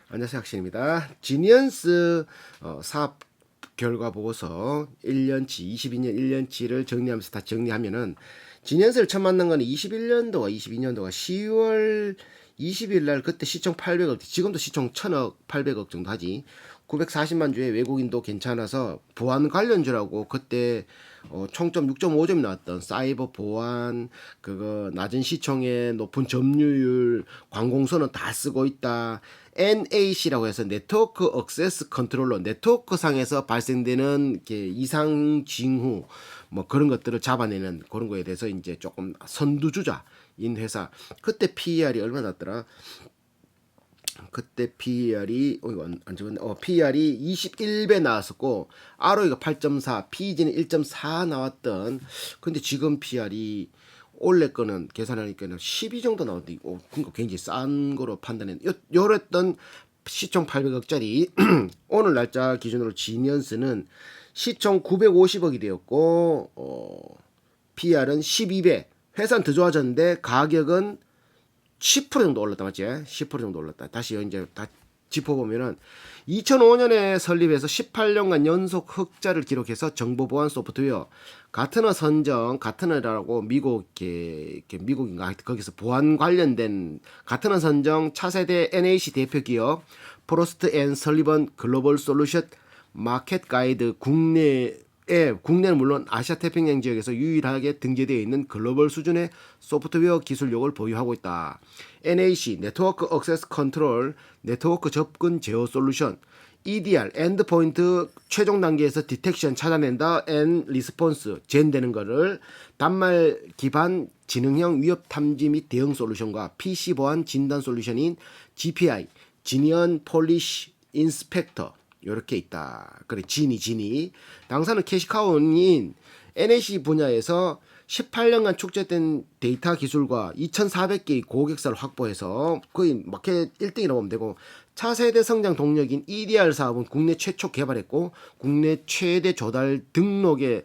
안녕하세요, 학신입니다. 지니언스 사업 결과 보고서 1년치, 22년 1년치를 정리하면서 다 정리하면은 지니언스를 처음 만난 거는 21년도와 22년도가 10월 20일 날 그때 시총 800억, 지금도 시총 1000억, 800억 정도 하지. 940만 주에 외국인도 괜찮아서 보안 관련주라고 그때 총점 6.5점이 나왔던 사이버 보안, 그거 낮은 시총에 높은 점유율, 관공서는 다 쓰고 있다. NAC라고 해서 네트워크 억세스 컨트롤러, 네트워크 상에서 발생되는 이상 징후 뭐 그런 것들을 잡아내는 그런 거에 대해서 이제 조금 선두주자인 회사. 그때 PER이 얼마 났더라? 그때 PER이 안 적었네. PER이 21배 나왔었고 ROE가 8.4, PEG는 1.4 나왔던. 근데 지금 PER이 올해 거는 계산하니까는 12 정도 나오는데 그러니까 굉장히 싼 거로 판단했. 요랬던 시총 800억짜리 오늘 날짜 기준으로 지니언스는 시총 950억이 되었고 PER은 12배. 회사는 더 좋아졌는데 가격은 10% 정도 올랐다, 맞지? 10% 정도 올랐다. 다시 이제 다 짚어보면은 2005년에 설립해서 18년간 연속 흑자를 기록해서 정보보안 소프트웨어 가트너 선정, 가트너라고 미국인가 거기서 보안 관련된 가트너 선정 차세대 NAC 대표 기업 프로스트 앤 설리번 글로벌 솔루션 마켓 가이드 국내는 물론 아시아 태평양 지역에서 유일하게 등재되어 있는 글로벌 수준의 소프트웨어 기술력을 보유하고 있다. NAC 네트워크 액세스 컨트롤, 네트워크 접근 제어 솔루션, EDR 엔드포인트 최종 단계에서 디텍션 찾아낸다, 앤 리스폰스 젠되는 거를 단말 기반 지능형 위협 탐지 및 대응 솔루션과 PC 보안 진단 솔루션인 GPI 지니언 폴리시 인스펙터 요렇게 있다. 그래 지니 당사는 캐시카운인 NAC 분야에서 18년간 축적된 데이터 기술과 2,400개의 고객사를 확보해서 거의 마켓 1등이라고 보면 되고 차세대 성장 동력인 EDR 사업은 국내 최초 개발했고 국내 최대 조달 등록에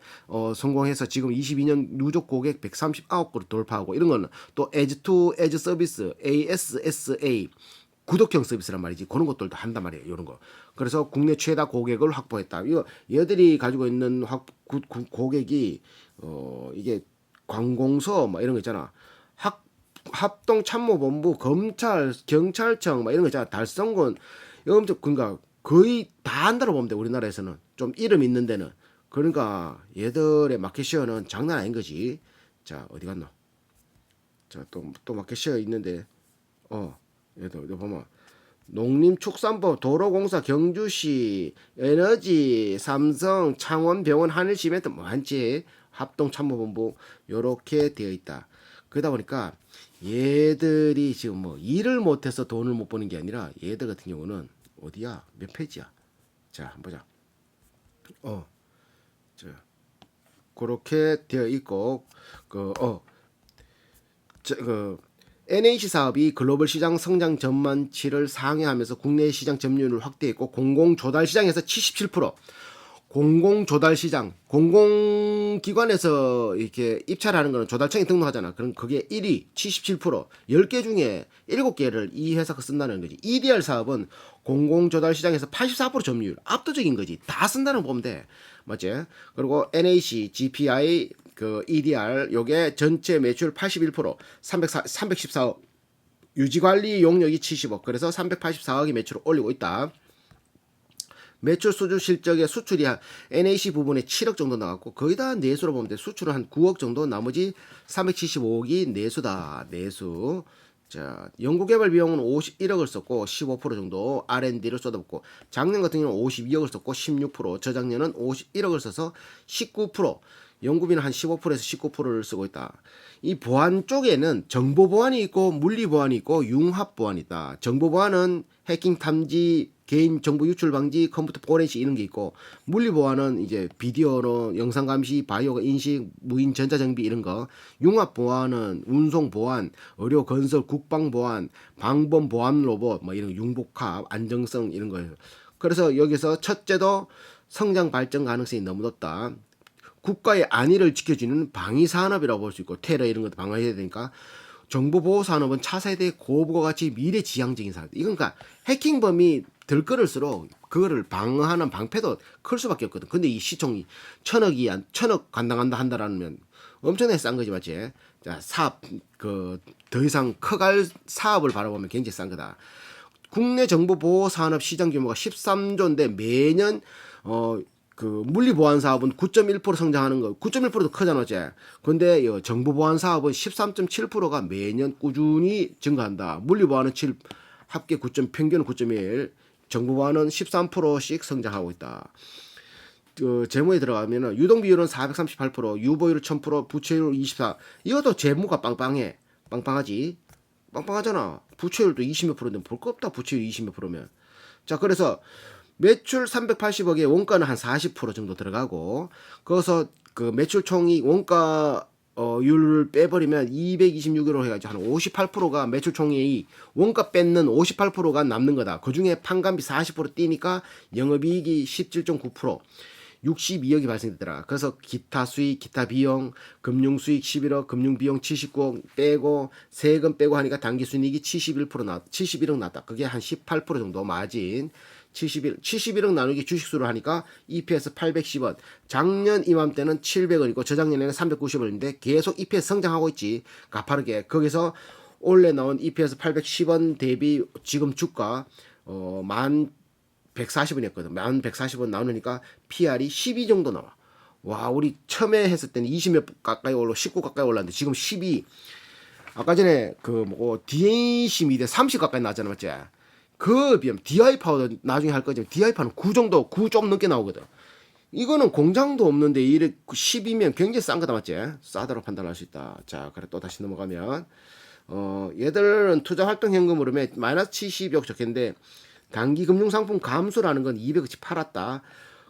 성공해서 지금 22년 누적 고객 139곳을 돌파하고 이런 거는 또 에즈 투 에즈 서비스 ASSA 구독형 서비스란 말이지. 그런 것들도 한단 말이에요. 이런 거. 그래서 국내 최다 고객을 확보했다. 이거 얘들이 가지고 있는 고객이 이게 관공서 막 이런 거 있잖아. 합동참모본부, 검찰, 경찰청 막 이런 거 있잖아. 달성군 이거 엄청 그러니까 거의 다 한다고 보면 돼. 우리나라에서는 좀 이름 있는 데는. 그러니까 얘들의 마켓시어는 장난 아닌 거지. 자 어디 갔노? 자 또 마켓시어 있는데 얘들 보면 농림축산부, 도로공사, 경주시, 에너지, 삼성, 창원병원, 한일시멘트 많지. 합동참모본부 요렇게 되어 있다. 그러다 보니까 얘들이 지금 뭐 일을 못해서 돈을 못 버는 게 아니라 얘들 같은 경우는 어디야? 몇 페이지야? 자, 한번 보자. 자, 그렇게 되어 있고 그 NAC 사업이 글로벌 시장 성장 전망치를 상회하면서 국내 시장 점유율을 확대했고 공공조달 시장에서 77%, 공공조달 시장, 공공기관에서 이렇게 입찰하는 거는 조달청에 등록하잖아. 그럼 그게 1위 77%, 10개 중에 7개를 이 회사가 쓴다는 거지. EDR 사업은 공공조달 시장에서 84% 점유율, 압도적인 거지. 다 쓴다는 거 보면 돼. 맞지? 그리고 NAC, GPI, 그 EDR 요게 전체 매출 81%, 314억, 유지관리 용역이 70억, 그래서 384억의 매출을 올리고 있다. 매출 수주 실적의 수출이 한 NAC 부분에 7억 정도 나왔고 거의 다 내수로 보면 돼. 수출은 한 9억 정도, 나머지 375억이 내수다. 내수. 자, 연구개발 비용은 51억을 썼고 15% 정도 R&D를 쏟아붓고 작년 같은 경우는 52억을 썼고 16%, 저작년은 51억을 써서 19%, 연구비는 한 15%에서 19%를 쓰고 있다. 이 보안 쪽에는 정보 보안이 있고 물리 보안이 있고 융합 보안이 있다. 정보 보안은 해킹 탐지, 개인 정보 유출 방지, 컴퓨터 포렌식 이런 게 있고, 물리 보안은 이제 비디오로 영상 감시, 바이오 인식, 무인 전자 정비 이런 거. 융합 보안은 운송 보안, 의료 건설, 국방 보안, 방범 보안 로봇 뭐 이런 융복합, 안정성 이런 거예요. 그래서 여기서 첫째도 성장 발전 가능성이 너무 높다. 국가의 안위를 지켜주는 방위 산업이라고 볼 수 있고 테러 이런 것도 방어해야 되니까 정보보호산업은 차세대 고부가 가치 미래지향적인 산업. 이건 그러니까 해킹범이 들끓을수록 그거를 방어하는 방패도 클 수밖에 없거든. 근데 이 시총이 천억 간당한다 한다라면 엄청나게 싼 거지, 맞지? 자, 사업 더 이상 커갈 사업을 바라보면 굉장히 싼 거다. 국내 정보보호산업 시장 규모가 13조인데 매년 물리보안 사업은 9.1% 성장하는 거, 9.1%도 크잖아, 쟤. 근데 정보보안 사업은 13.7%가 매년 꾸준히 증가한다. 물리보안은 합계 평균 9.1, 정보보안은 13%씩 성장하고 있다. 재무에 들어가면은 유동 비율은 438%, 유보율 1000%, 부채율 24. 이것도 재무가 빵빵하지. 빵빵하잖아. 부채율도 20몇 %인데 볼 거 없다. 부채율 20몇 %면. 자, 그래서 매출 380억에 원가는 한 40% 정도 들어가고, 거기서 그 매출 총이 원가 율을 빼버리면 226으로 해가지고 한 58%가 매출 총액이 원가 뺏는 58%가 남는 거다. 그 중에 판관비 40% 뛰니까 영업이익이 17.9%, 62억이 발생되더라. 그래서 기타 수익, 기타 비용, 금융 수익 11억, 금융 비용 79억 빼고 세금 빼고 하니까 단기 순이익이 71억 났다. 그게 한 18% 정도 마진. 71억 나누기 주식수로 하니까 EPS 810원. 작년 이맘때는 700원이고 저작년에는 390원인데 계속 EPS 성장하고 있지. 가파르게. 거기서 올해 나온 EPS 810원 대비 지금 주가 1140원이었거든. 1140원 나누니까 PR이 12 정도 나와. 와, 우리 처음에 했을 때는 20몇 가까이 올라 19 가까이 올랐는데 지금 12. 아까 전에 DNC 미대 30 가까이 나왔잖아, 맞지? 그 비하면 DI파도 나중에 할 거지만 DI파는 9 정도, 9 좀 넘게 나오거든. 이거는 공장도 없는데 이래 10이면 굉장히 싼 거다, 맞지? 싸다로 판단할 수 있다. 자, 그래 또 다시 넘어가면 얘들은 투자 활동 현금 흐름에 마이너스 70억 적혔는데 단기 금융상품 감소라는 건 200억씩 팔았다.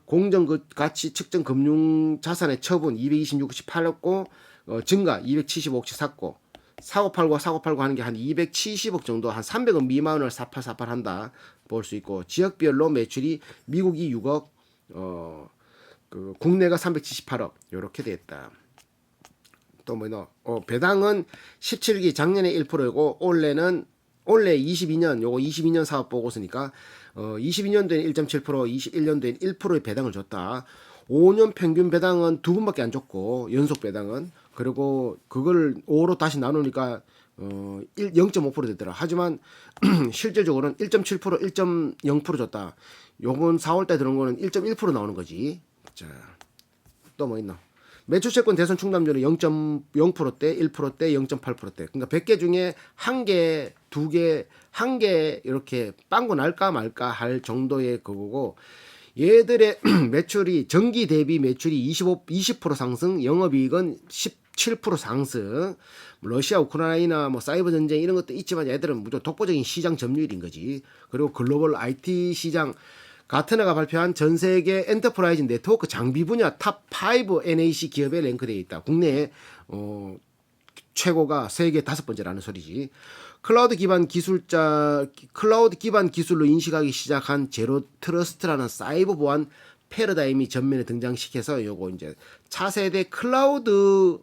공정 가치 측정 금융 자산의 처분 226억씩 팔았고 증가 275억씩 샀고 사고 팔고 하는 게 한 270억 정도, 한 300억 미만을 사팔 한다 볼 수 있고, 지역별로 매출이 미국이 6억, 국내가 378억 이렇게 됐다. 또 배당은 17기 작년에 1%이고 올해 22년 요거 22년 사업 보고서니까 22년도에는 1.7%, 21년도에는 1%의 배당을 줬다. 5년 평균 배당은 2번밖에 안 줬고 연속 배당은, 그리고 그걸 5로 다시 나누니까 0.5% 되더라. 하지만 실질적으로는 1.7%, 1.0% 줬다. 요번 4월달 들어온 거는 1.1% 나오는 거지. 자, 또 뭐 있나? 매출채권 대손 충당률은 0.0%대, 1%대, 0.8%대. 그러니까 100개 중에 1개, 2개, 1개 이렇게 빵꾸 날까 말까 할 정도의 그거고, 얘들의 매출이 전기 대비 매출이 20% 상승, 영업이익은 17% 상승. 러시아, 우크라이나, 사이버 전쟁 이런 것도 있지만 얘들은 무조건 독보적인 시장 점유율인 거지. 그리고 글로벌 IT 시장, 가트너가 발표한 전 세계 엔터프라이즈 네트워크 장비 분야 탑5 NAC 기업에 랭크되어 있다. 국내에 최고가 세계 5번째라는 소리지. 클라우드 기반 기술로 인식하기 시작한 제로 트러스트라는 사이버 보안 패러다임이 전면에 등장시켜서 요거 이제 차세대 클라우드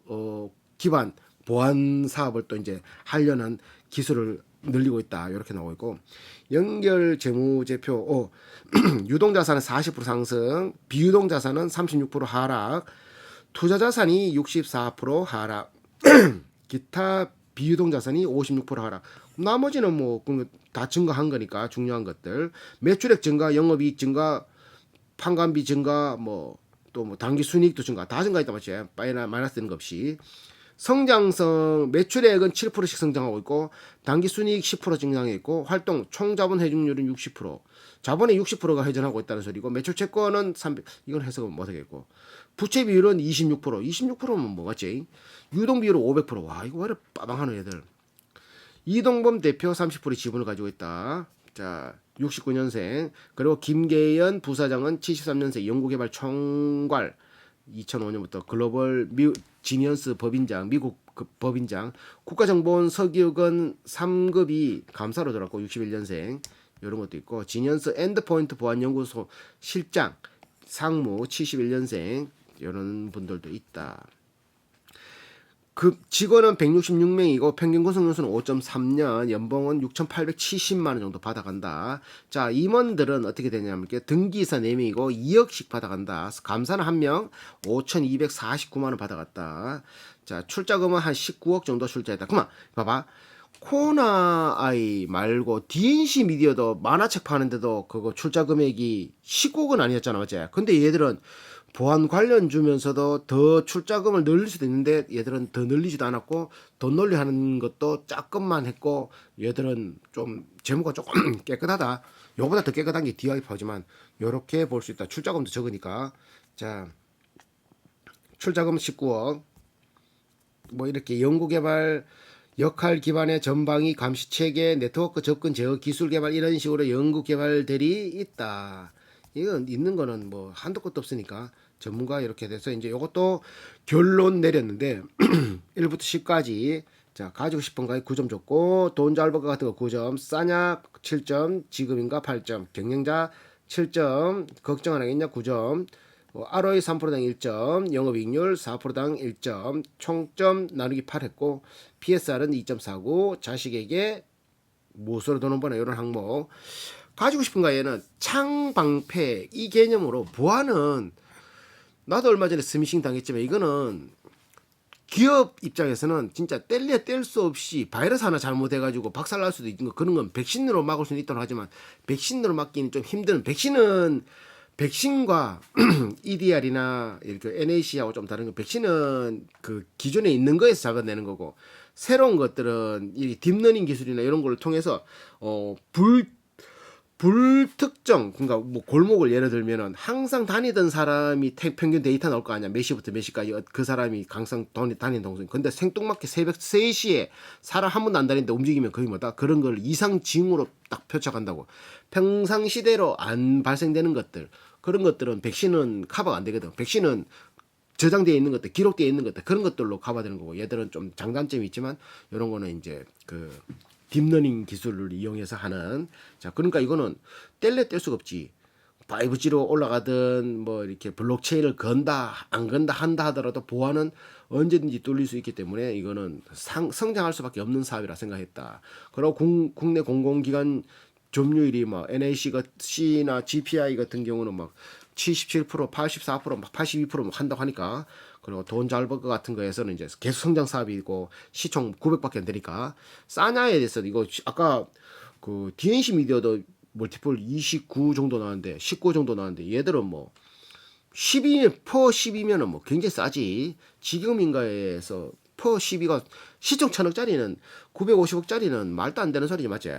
기반 보안 사업을 또 이제 하려는 기술을 늘리고 있다. 이렇게 나오고 있고, 연결 재무제표 유동자산은 40% 상승, 비유동자산은 36% 하락, 투자자산이 64% 하락, 기타 비유동자산이 56% 하락. 나머지는 다 증가한 거니까 중요한 것들. 매출액 증가, 영업이익 증가, 판관비 증가, 또 단기 순이익도 증가, 다 증가했다 맞지? 마이너스 되는 거 없이. 성장성 매출액은 7%씩 성장하고 있고, 단기 순이익 10% 증가했고, 활동 총자본 회중률은 60%, 자본의 60%가 회전하고 있다는 소리고, 매출 채권은 300, 이건 해석은 못하겠고, 부채 비율은 26%, 26%면 뭐 맞지? 유동 비율은 500%. 와, 이거 왜 이렇게 빠방하는 애들. 이동범 대표 30% 지분을 가지고 있다. 자, 69년생. 그리고 김계연 부사장은 73년생, 연구개발 총괄, 2005년부터 글로벌 지니언스 법인장, 미국 법인장, 국가정보원 서기관 3급이 감사로 들어갔고 61년생 이런 것도 있고, 지니언스 엔드포인트 보안연구소 실장, 상무 71년생 이런 분들도 있다. 그 직원은 166명이고 평균 구성연수는 5.3년, 연봉은 6,870만 원 정도 받아간다. 자, 임원들은 어떻게 되냐면 등기이사 4명이고 2억씩 받아간다. 감사는 1명 5,249만 원 받아갔다. 자, 출자금은 한 19억 정도 출자했다. 그만 봐봐. 코나 아이 말고 DNC 미디어도 만화책 파는데도 그거 출자 금액이 19억은 아니었잖아, 어제. 근데 얘들은 보안 관련 주면서도 더 출자금을 늘릴 수도 있는데 얘들은 더 늘리지도 않았고 돈 놀리 하는 것도 조금만 했고 얘들은 좀 재무가 조금 깨끗하다. 요보다 더 깨끗한 게 DIP지만 요렇게 볼 수 있다. 출자금도 적으니까. 자, 출자금 19억. 뭐 이렇게 연구개발 역할 기반의 전방위 감시 체계, 네트워크 접근 제어 기술 개발 이런 식으로 연구 개발들이 있다. 이건 있는 거는 뭐 한도 끝도 없으니까 전문가 이렇게 돼서 이제 이것도 결론 내렸는데 1부터 10까지 자 가지고 싶은 거에 9점 줬고 돈 잘 벌 것 같은 거 9점, 싸냐 7점, 지금인가 8점, 경영자 7점, 걱정 안 하겠냐 9점, ROE 3%당 1점, 영업이익률 4%당 1점, 총점 나누기 8 했고 PSR은 2.49, 자식에게 무엇으로 돈을 버나 이런 항목 가지고 싶은가 얘는 창방패 이 개념으로 보안은 나도 얼마 전에 스미싱 당했지만 이거는 기업 입장에서는 진짜 뗄래야 뗄 수 없이 바이러스 하나 잘못해가지고 박살날 수도 있는 거 그런 건 백신으로 막을 수는 있도록 하지만 백신으로 막기는 좀 힘든 백신과 EDR이나 이렇게 NAC하고 좀 다른 거 백신은 그 기존에 있는 거에서 작업내는 거고 새로운 것들은 이 딥러닝 기술이나 이런 걸 통해서 불특정 그러니까 뭐 골목을 예를 들면은 항상 다니던 사람이 평균 데이터 나올 거 아니야 몇 시부터 몇 시까지 그 사람이 항상 다니는 동선 근데 생뚱맞게 새벽 3시에 사람 한 번도 안 다니는데 움직이면 거의 뭐다 그런 걸 이상 징후로 딱 표착한다고 평상시대로 안 발생되는 것들 그런 것들은 백신은 커버가 안 되거든. 백신은 저장되어 있는 것들, 기록되어 있는 것들 그런 것들로 커버되는 거고 얘들은 좀 장단점이 있지만 이런 거는 이제 그 딥러닝 기술을 이용해서 하는 자 그러니까 이거는 뗄래 뗄 수가 없지. 5G로 올라가든 뭐 이렇게 블록체인을 건다 안 건다 한다 하더라도 보안은 언제든지 뚫릴 수 있기 때문에 이거는 성장할 수밖에 없는 사업이라 생각했다. 그리고 국내 공공기관 점유율이 막 NAC가 C나 GPI 같은 경우는 막 77%, 84%막 82%막 한다고 하니까 그리고 돈 잘 벌 것 같은 거에서는 이제 계속 성장 사업이고 시총 900밖에 안 되니까 싸냐에 대해서 이거 아까 그 DNC 미디어도 멀티플 29 정도 나왔는데 19 정도 나왔는데 얘들은 뭐 12, 퍼 10이면은 뭐 굉장히 싸지. 지금인가에서 퍼 12가 시총 1000억짜리는 950억짜리는 말도 안 되는 소리지 맞지?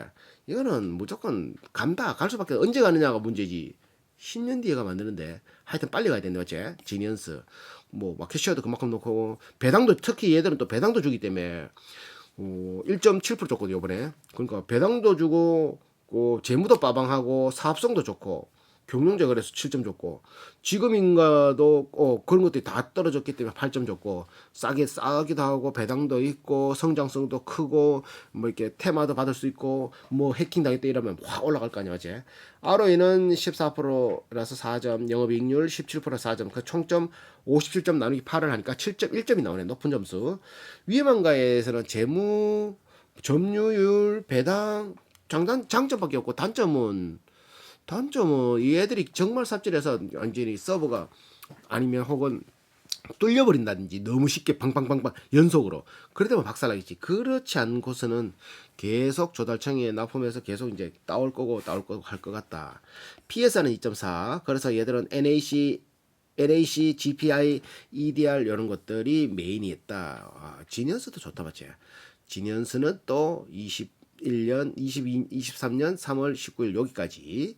이거는 무조건 간다. 갈 수밖에 언제 가느냐가 문제지. 10년 뒤에 가면 안 되는데 하여튼 빨리 가야 되는데 맞지? 지니언스 뭐 마켓시어도 그만큼 놓고 배당도 특히 얘들은 또 배당도 주기 때문에 1.7% 줬거든 요번에. 그러니까 배당도 주고 재무도 빠방하고 사업성도 좋고 경영자 그래서 7점 줬고 지금인가도 그런 것들이 다 떨어졌기 때문에 8점 줬고 싸기도 하고 배당도 있고 성장성도 크고 뭐 이렇게 테마도 받을 수 있고 뭐 해킹 당했다 이러면 확 올라갈 거 아니야 맞지? ROE는 14%라서 4점 영업이익률 17%라서 4점 그 총점 57점 나누기 8을 하니까 7.1점이 나오네 높은 점수 위험한가에서는 재무 점유율 배당 장점밖에 없고 단점은 이 애들이 정말 삽질해서 완전히 서버가 아니면 혹은 뚫려버린다든지 너무 쉽게 팡팡팡팡 연속으로 그러다면 박살나겠지. 그렇지 않고서는 계속 조달청에 납품해서 계속 이제 따올 거고 할 것 같다. PSR은 2.4 그래서 얘들은 NAC, GPI, EDR 이런 것들이 메인이었다. 지니언스도 좋다 맞지? 지니언스는 또 21년, 23년 3월 19일 여기까지